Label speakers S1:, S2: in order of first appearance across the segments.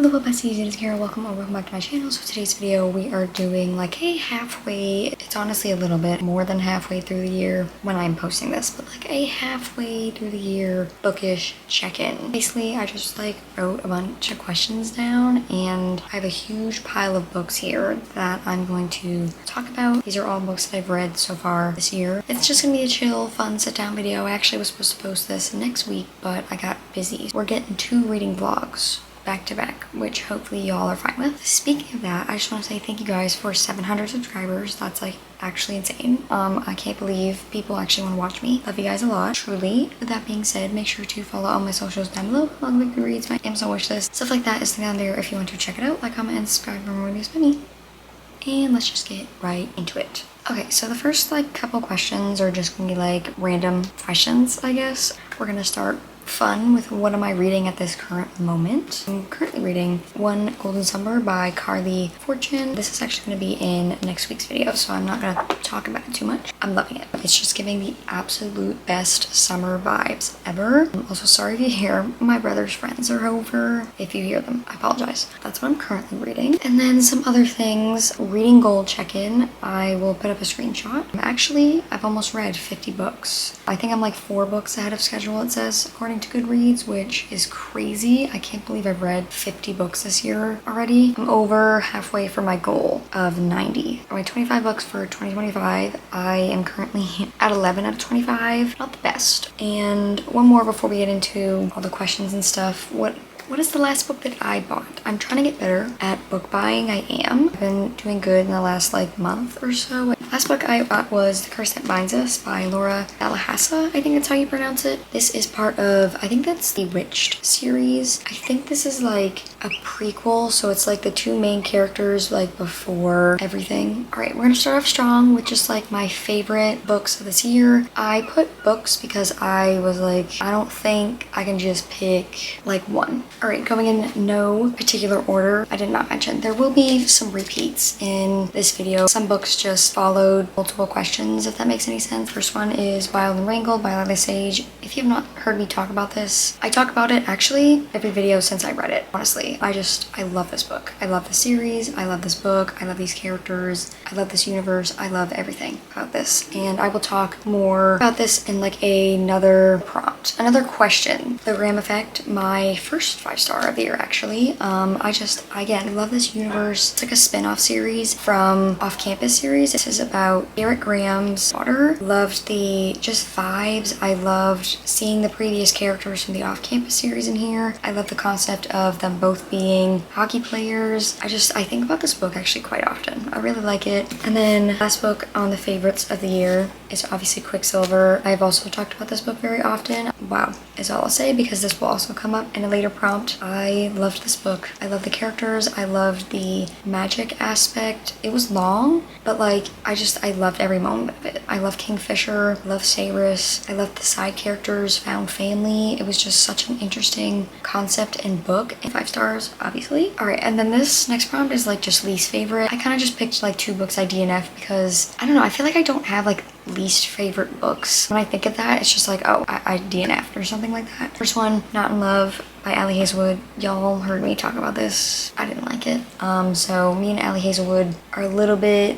S1: little besties, it is Kara. Welcome back to my channel. So today's video we are doing like a halfway, it's honestly a little bit more than halfway through the year when I'm posting this, but like a halfway through the year bookish check-in. Basically I just like wrote a bunch of questions down and I have a huge pile of books here that I'm going to talk about. These are all books that I've read so far this year. It's just gonna be a chill, fun sit-down video. I actually was supposed to post this next week, but I got busy. We're getting 2 reading vlogs back to back, which hopefully y'all are fine with. Speaking of that, I just want to say thank you guys for 700 subscribers. That's like actually insane. I can't believe people actually want to watch me. Love you guys a lot, truly. With that being said, make sure to follow all my socials down below, along with goodreads, my Amazon wishlist, stuff like that is down there if you want to check it out. Like, comment, and subscribe for more videos by me. And let's just get right into it. Okay, so the first like couple questions are just gonna be like random questions, I guess. We're gonna start fun with what am I reading at this current moment. I'm currently reading One Golden Summer by Carly Fortune. This is actually going to be in next week's video, so I'm not going to talk about it too much. I'm loving it. It's just giving the absolute best summer vibes ever. I'm also sorry if you hear my brother's friends are over. If you hear them, I apologize. That's what I'm currently reading. And then some other things. Reading goal check-in. I will put up a screenshot. I've almost read 50 books. I think I'm like 4 books ahead of schedule, it says, according to Goodreads, which is crazy. I can't believe I've read 50 books this year already. I'm over halfway for my goal of 90. My 25 books for 2025. I am currently at 11 out of 25. Not the best. And one more before we get into all the questions and stuff. What is the last book that I bought? I'm trying to get better at book buying. I am. I've been doing good in the last like month or so. The last book I bought was The Curse That Binds Us by Laura Alahassa. I think that's how you pronounce it. This is part of, I think that's the Witched series. I think this is like a prequel, so it's like the 2 main characters like before everything. All right, we're gonna start off strong with just like my favorite books of this year. I put books because I was like, I don't think I can just pick like one. All right, going in no particular order. I did not mention there will be some repeats in this video. Some books just followed multiple questions, if that makes any sense. First one is Wild and Wrangled by Lila Sage. If you have not heard me talk about this, I talk about it actually every video since I read it. Honestly, I love this book. I love the series. I love this book. I love these characters. I love this universe. I love everything about this. And I will talk more about this in like another prompt. Another question. The Graham Effect, my first 5-star of the year actually. I love this universe. It's like a spin-off series from Off Campus series. This is about Eric Graham's daughter. Loved the just vibes. I loved seeing the previous characters from the Off Campus series in here. I love the concept of them both being hockey players. I think about this book actually quite often. I really like it. And then last book on the favorites of the year is obviously Quicksilver. I've also talked about this book very often. Wow is all I'll say because this will also come up in a later prompt. I loved this book. I love the characters. I loved the magic aspect. It was long, but like I loved every moment of it. I love Kingfisher, I love Cyrus, I loved the side characters, found family. It was just such an interesting concept and book. And 5 stars, obviously. All right, and then this next prompt is like just least favorite. I kind of just picked like 2 books I DNF because I don't know, I feel like I don't have like least favorite books. When I think of that, it's just like, oh, I DNF'd or something like that. First one, Not in Love by Allie Hazelwood. Y'all heard me talk about this. I didn't like it. So me and Allie Hazelwood are a little bit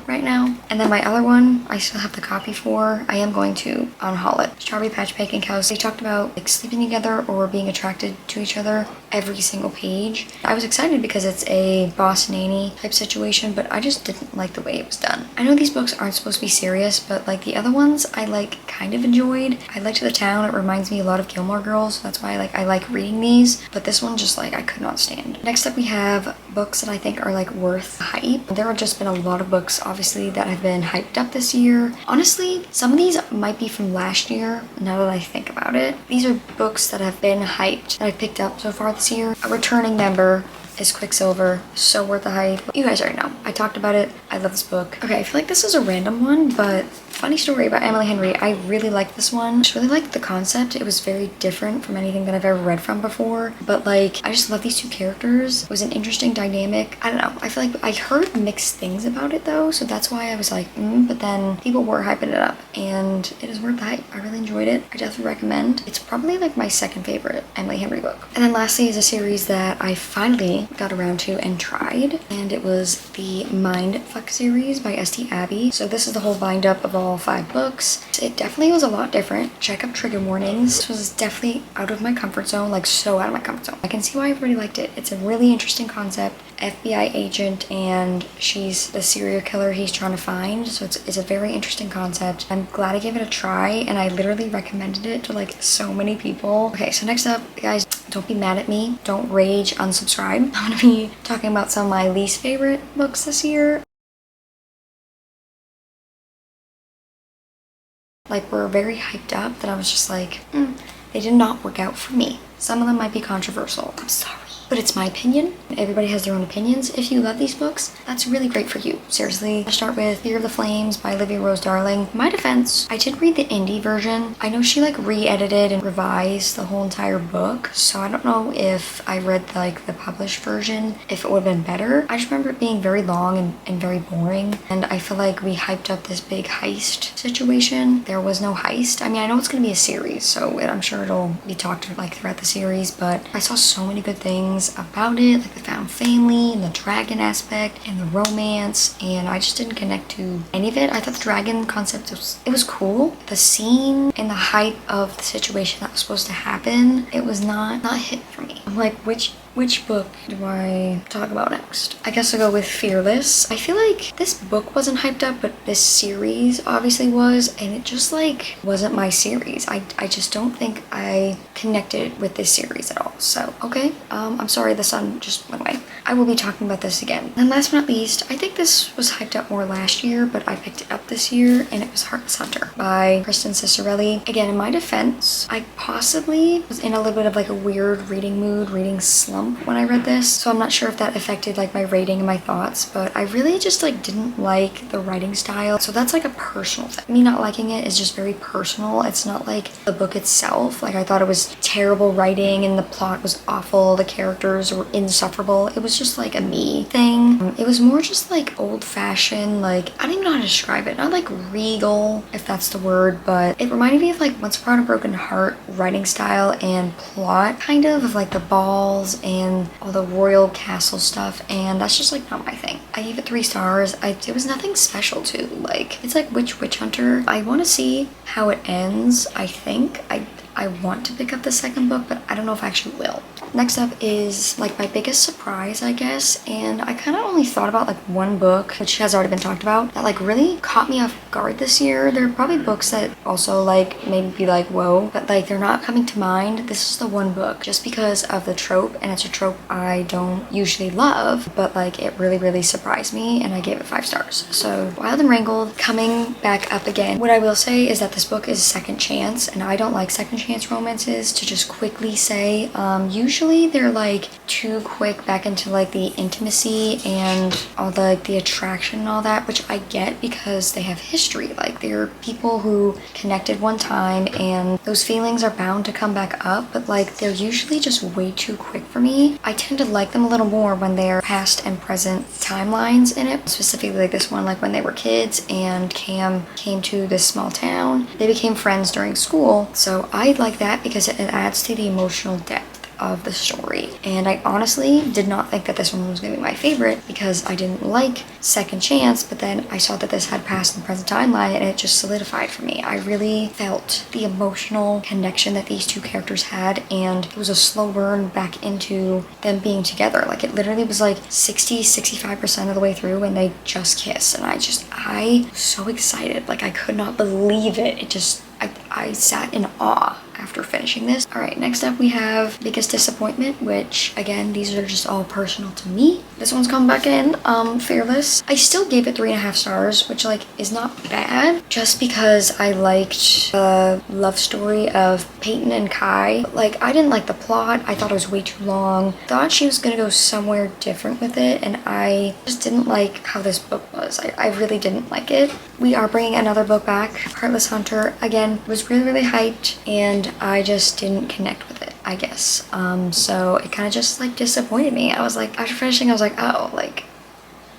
S1: right now. And then my other one, I still have the copy for. I am going to unhaul it. Strawberry Patch Bacon Cows. They talked about like sleeping together or being attracted to each other every single page. I was excited because it's a boss nanny type situation, but I just didn't like the way it was done. I know these books aren't supposed to be serious, but like the other ones I like kind of enjoyed. I liked The Town. It reminds me a lot of Gilmore Girls, so that's why I like reading these, but this one just like I could not stand. Next up we have books that I think are like worth hype. There have just been a lot of books obviously that have been hyped up this year. Honestly, some of these might be from last year now that I think about it. These are books that have been hyped that I picked up so far this year. A returning member is Quicksilver. So worth the hype. You guys already know. I talked about it. I love this book. Okay, I feel like this is a random one, but funny story about Emily Henry. I really liked this one. I just really liked the concept. It was very different from anything that I've ever read from before. But like, I just love these two characters. It was an interesting dynamic. I don't know. I feel like I heard mixed things about it though. So that's why I was like, but then people were hyping it up and it is worth the hype. I really enjoyed it. I definitely recommend. It's probably like my second favorite Emily Henry book. And then lastly is a series that I finally got around to and tried. And it was the Mindfuck series by St. Abbey. So this is the whole bind up of all 5 books. It definitely was a lot different. Check up trigger warnings. This was definitely out of my comfort zone, like so out of my comfort zone. I can see why everybody liked it. It's a really interesting concept. FBI agent and she's the serial killer he's trying to find. So it's a very interesting concept. I'm glad I gave it a try and I literally recommended it to like so many people. Okay, so next up, guys, don't be mad at me. Don't rage, unsubscribe. I'm gonna be talking about some of my least favorite books this year. Like, were very hyped up that I was just like, they did not work out for me. Some of them might be controversial. I'm sorry. But it's my opinion. Everybody has their own opinions. If you love these books, that's really great for you. Seriously. I'll start with Fear of the Flames by Olivia Rose Darling. In my defense, I did read the indie version. I know she like re-edited and revised the whole entire book. So I don't know if I read like the published version, if it would have been better. I just remember it being very long and very boring. And I feel like we hyped up this big heist situation. There was no heist. I mean, I know it's going to be a series, so I'm sure it'll be talked like throughout the series, but I saw so many good things about it, like the found family and the dragon aspect and the romance, and I just didn't connect to any of it. I thought the dragon concept was cool. The scene and the hype of the situation that was supposed to happen, it was not hit for me. I'm like, which book do I talk about next? I guess I'll go with Fearless. I feel like this book wasn't hyped up, but this series obviously was, and it just like wasn't my series. I just don't think I connected with this series at all. So, okay. I'm sorry the sun just went away. I will be talking about this again. And last but not least, I think this was hyped up more last year, but I picked it up this year, and it was Heartless Hunter by Kristen Cicerelli. Again, in my defense, I possibly was in a little bit of like a weird reading mood, reading slump when I read this, so I'm not sure if that affected like my rating and my thoughts, but I really just like didn't like the writing style. So that's like a personal thing. Me not liking it is just very personal. It's not like the book itself. Like, I thought it was terrible writing and the plot was awful, the characters were insufferable. It was just like a me thing. It was more just like old-fashioned, like, I don't even know how to describe it, not like regal, if that's the word, but it reminded me of like Once Upon a Broken Heart writing style and plot, kind of like the balls and all the royal castle stuff, and that's just like not my thing. I gave it 3 stars. It was nothing special too. Like, it's like Witch Hunter. I want to see how it ends. I think I want to pick up the second book, but I don't know if I actually will. Next up is like my biggest surprise, I guess, and I kind of only thought about like one book, which has already been talked about, that like really caught me off guard this year. There are probably books that also like maybe be like, whoa, but like they're not coming to mind. This is the one book just because of the trope, and it's a trope I don't usually love, but like it really surprised me, and I gave it 5 stars. So Wild and Wrangled, coming back up again. What I will say is that this book is second chance, and I don't like second chance romances. To just quickly say, usually they're like too quick back into like the intimacy and all the like the attraction and all that, which I get because they have history. Like, they're people who connected one time and those feelings are bound to come back up, but like they're usually just way too quick for me. I tend to like them a little more when they're past and present timelines in it, specifically like this one, like when they were kids and Cam came to this small town. They became friends during school, so I like that because it adds to the emotional depth of the story. And I honestly did not think that this one was gonna be my favorite because I didn't like Second Chance, but then I saw that this had past and present timeline and it just solidified for me. I really felt the emotional connection that these two characters had, and it was a slow burn back into them being together. Like, it literally was like 65% of the way through when they just kissed, and I so excited. Like, I could not believe it. I sat in awe after finishing this. All right, next up we have Biggest Disappointment, which again, these are just all personal to me. This one's come back in, Fearless. I still gave it 3.5 stars, which like is not bad, just because I liked the love story of Peyton and Kai. Like, I didn't like the plot. I thought it was way too long. Thought she was gonna go somewhere different with it, and I just didn't like how this book was. I really didn't like it. We are bringing another book back, Heartless Hunter. Again, was really hyped, and I just didn't connect with it, I guess. So it kind of just like disappointed me. I was like, after finishing, I was like, oh, like.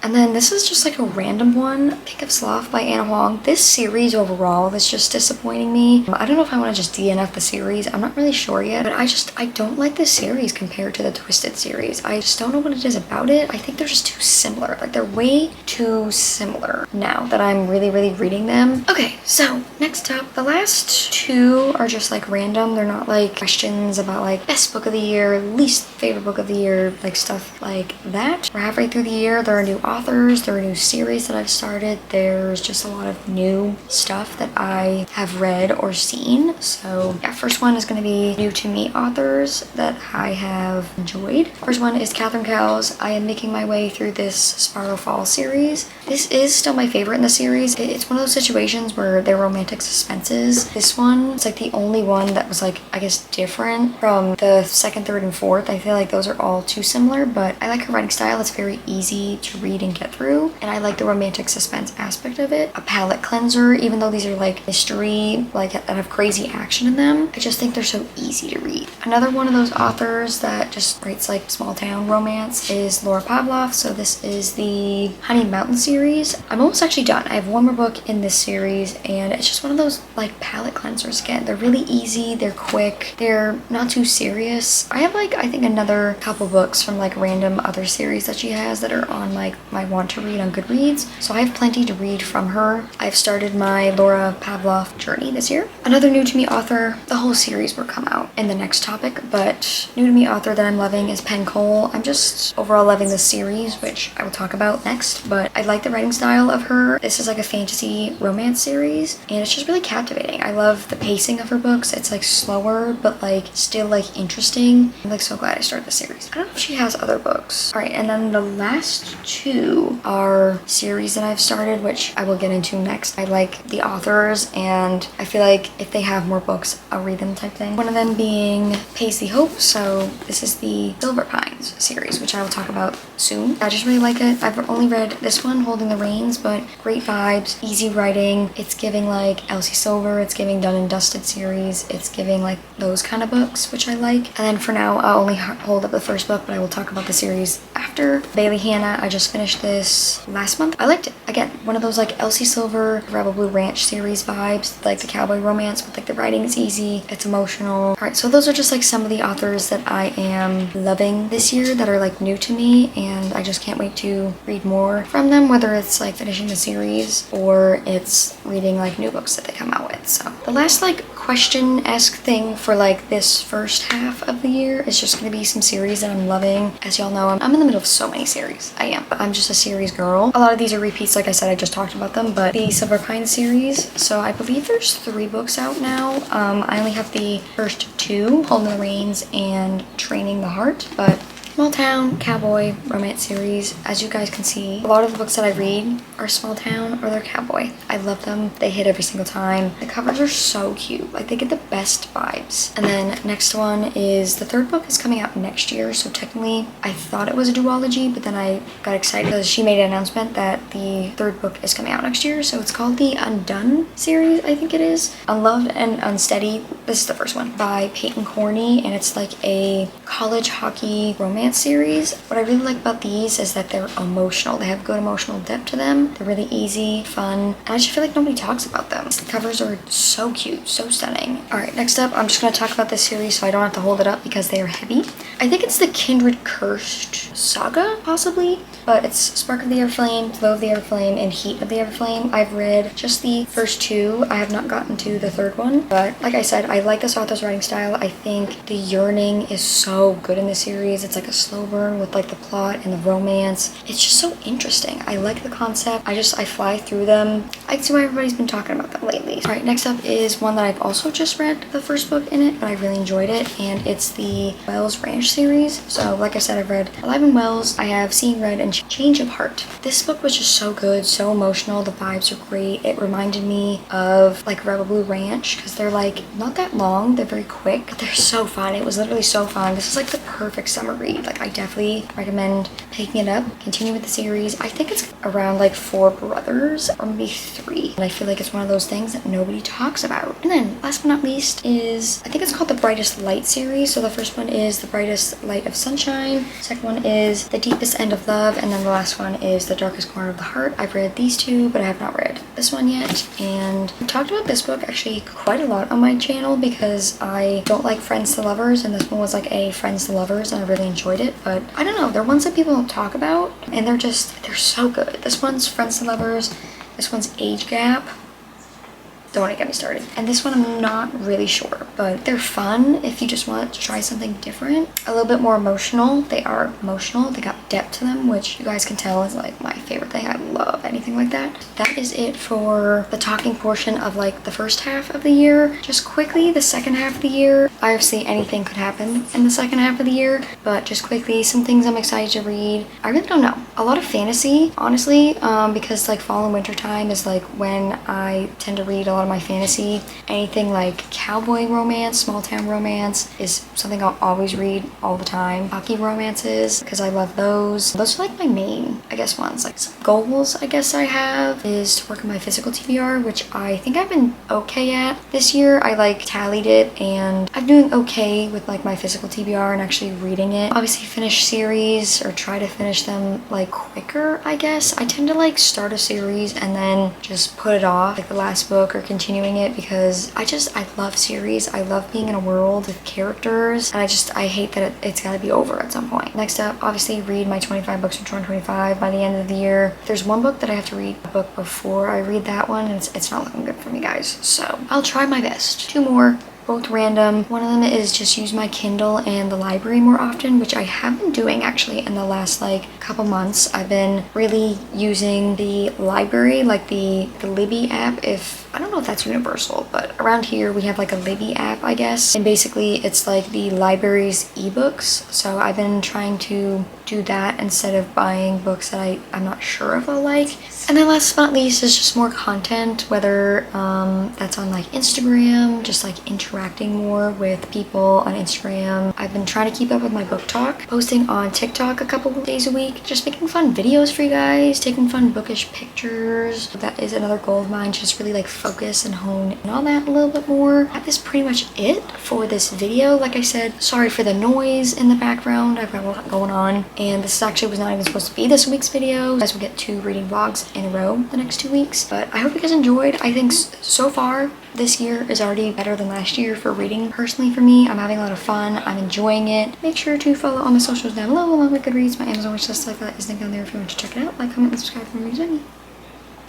S1: And then this is just like a random one, Kick of Sloth by Anna Huang. This series overall is just disappointing me. I don't know if I want to just DNF the series. I'm not really sure yet, but I don't like this series compared to the Twisted series. I just don't know what it is about it. I think they're just too similar. Like, they're way too similar now that I'm really reading them. Okay, so next up, the last two are just like random. They're not like questions about like best book of the year, least favorite book of the year, like stuff like that. We're halfway through the year. There are new authors, there are new series that I've started. There's just a lot of new stuff that I have read or seen. So yeah, first one is going to be new to me authors that I have enjoyed. First one is Catherine Cowles. I am making my way through this Sparrow Fall series. This is still my favorite in the series. It's one of those situations where they're romantic suspenses. This one, it's like the only one that was like, I guess, different from the second, third, and fourth. I feel like those are all too similar, but I like her writing style. It's very easy to read and get through, and I like the romantic suspense aspect of it. A palate cleanser, even though these are like mystery, like that have crazy action in them, I just think they're so easy to read. Another one of those authors that just writes like small town romance is Laura Pavlov. So this is the Honey Mountain series. I'm almost actually done. I have one more book in this series, and it's just one of those like palate cleansers again. They're really easy, they're quick, they're not too serious. I have like, I think another couple books from like random other series that she has that are on like my want to read on Goodreads, so I have plenty to read from her. I've started my Laura Pavlov journey this year. Another new to me author, the whole series will come out in the next topic, but new to me author that I'm loving is Penn Cole. I'm just overall loving this series, which I will talk about next, but I like the writing style of her. This is like a fantasy romance series, and it's just really captivating. I love the pacing of her books. It's like slower, but like still like interesting. I'm like so glad I started the series. I don't know if she has other books. All right, and then the last two are series that I've started, which I will get into next. I like the authors, and I feel like if they have more books, I'll read them type thing. One of them being Paisley Hope. So this is the Silver Pines series, which I will talk about soon. I just really like it. I've only read this one, Holding the Reins, but great vibes, easy writing. It's giving like Elsie Silver, it's giving Done and Dusted series, it's giving like those kind of books, which I like. And then for now, I'll only hold up the first book, but I will talk about the series after. Bailey Hannah, I just finished this last month. I liked it. Again, one of those like Elsie Silver, Rebel Blue Ranch series vibes, like the cowboy romance, but like the writing is easy, it's emotional. All right, so those are just like some of the authors that I am loving this year that are like new to me, and I just can't wait to read more from them, whether it's like finishing the series or it's reading like new books that they come out with. So the last like question-esque thing for like this first half of the year is just going to be some series that I'm loving. As y'all know, I'm in the middle of so many series. I am, but I'm just a series girl. A lot of these are repeats, like I said, I just talked about them, but the Silver Pine series, so I believe there's 3 books out now. I only have the first 2, Holding the Reins and Training the Heart, but small town, cowboy, romance series. As you guys can see, a lot of the books that I read are small town or they're cowboy. I love them. They hit every single time. The covers are so cute. Like, they get the best vibes. And then next one is, the third book is coming out next year, so technically I thought it was a duology, but then I got excited because she made an announcement that the third book is coming out next year. So it's called the Undone series, I think it is. Unloved and Unsteady. This is the first one by Peyton Corney, and it's like a college hockey romance series. What I really like about these is that they're emotional. They have good emotional depth to them. They're really easy, fun, and I just feel like nobody talks about them. The covers are so cute, so stunning. All right, next up, I'm just going to talk about this series so I don't have to hold it up because they are heavy. I think it's the Kindred Cursed Saga, possibly. but it's Spark of the Everflame, Flow of the Everflame, and Heat of the Everflame. I've read just the first two. I have not gotten to the third one, but like I said, I like this author's writing style. I think the yearning is so good in the series. It's like a slow burn with like the plot and the romance. It's just so interesting. I like the concept. I fly through them. I can see why everybody's been talking about them lately. All right, next up is one that I've also just read the first book in it, but I really enjoyed it, and it's the Wells Ranch series. So like I said, I've read Alive in Wells, I have seen, read, and Change of Heart. This book was just so good, so emotional. The vibes are great. It reminded me of like Rebel Blue Ranch because they're like not that long, they're very quick, but they're so fun. It was literally so fun. This is like the perfect summer read. Like I definitely recommend picking it up, continue with the series. I think it's around like 4 brothers or maybe 3, and I feel like it's one of those things that nobody talks about. And then last but not least is, I think it's called the Brightest Light series. So the first one is The Brightest Light of Sunshine, second one is The Deepest End of Love, and then the last one is The Darkest Corner of the Heart. I've read these two, but I have not read this one yet, and I talked about this book actually quite a lot on my channel because I don't like Friends to Lovers, and this one was like a Friends to Lovers, and I really enjoyed it. But I don't know, they're ones that people don't talk about, and they're so good. This one's Friends to Lovers, this one's Age Gap. Don't want to get me started. And this one I'm not really sure, but they're fun if you just want to try something different. A little bit more emotional. They are emotional. They got depth to them, which you guys can tell is like my favorite thing. I love anything like that. That is it for the talking portion of like the first half of the year. Just quickly, the second half of the year. Obviously anything could happen in the second half of the year, but just quickly, some things I'm excited to read. I really don't know. A lot of fantasy, honestly, because like fall and winter time is like when I tend to read a lot of my fantasy. Anything like cowboy romance, small town romance is something I'll always read all the time. Hockey romances, because I love those. Those are like my main, I guess, ones. Like some goals I guess I have is to work on my physical TBR, which I think I've been okay at. This year I like tallied it and I'm doing okay with like my physical TBR and actually reading it. Obviously finish series or try to finish them like quicker, I guess. I tend to like start a series and then just put it off, like the last book, or continuing it, because I love series. I love being in a world with characters, and I hate that it's got to be over at some point. Next up, obviously read my 25 books from 2025 by the end of the year. There's one book that I have to read a book before I read that one, and it's not looking good for me, guys, so I'll try my best. 2 more, both random. One of them is just use my Kindle and the library more often, which I have been doing actually in the last like couple months. I've been really using the library, like the Libby app. I don't know if that's universal, but around here we have like a Libby app, I guess, and basically it's like the library's ebooks. So I've been trying to do that instead of buying books that I'm not sure if I'll like. And then last but not least is just more content, whether that's on like Instagram, just like interacting more with people on Instagram. I've been trying to keep up with my book talk, posting on TikTok a couple of days a week, just making fun videos for you guys, taking fun bookish pictures. That is another goal of mine, just really like focus and hone in on that a little bit more. That is pretty much it for this video. Like I said, sorry for the noise in the background. I've got a lot going on, and this actually was not even supposed to be this week's video. You guys will get 2 reading vlogs in a row the next 2 weeks, but I hope you guys enjoyed. I think so far this year is already better than last year for reading. Personally, for me, I'm having a lot of fun. I'm enjoying it. Make sure to follow all my socials down below, along with Goodreads. My Amazon wish list, like that, is linked down there if you want to check it out. Like, comment, and subscribe for more videos.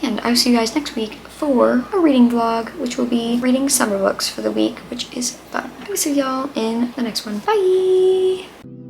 S1: And I will see you guys next week for a reading vlog, which will be reading summer books for the week, which is fun. I will see y'all in the next one. Bye!